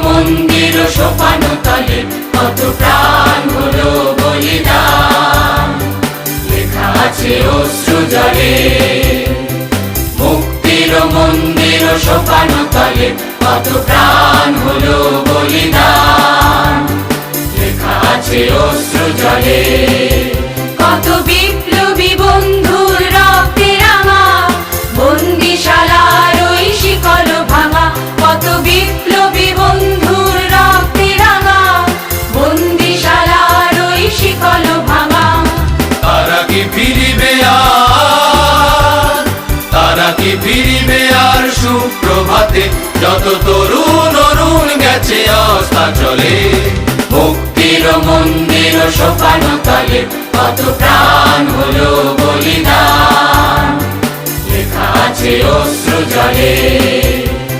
মন্দির সোপান তলে কত প্রাণ হলো বলিদান, লেখা আছে অশ্রু জলে। মুক্তির মন্দির সোপান তলে কত প্রাণ হলো বলিদান, লেখা আছে অশ্রু জলে। কত বিপ্লবী বন্ধুর রক্তে রাঙা বন্দিশালার ওই শিকল ভাঙা, কত বিপ্লবী বন্ধুর রক্তে রাঙা বন্দিশালার ওই শিকল ভাঙা। তারা কি ফিরিবে আর, তারা কি ফিরিবে আর সুপ্রভাতে, যত তরুণ অরুণ গেছে আস্থা চলে। মুক্তির মন্দির সোপান তলে কত প্রাণ হলো বলিদান, লেখা আছে অশ্রু জলে।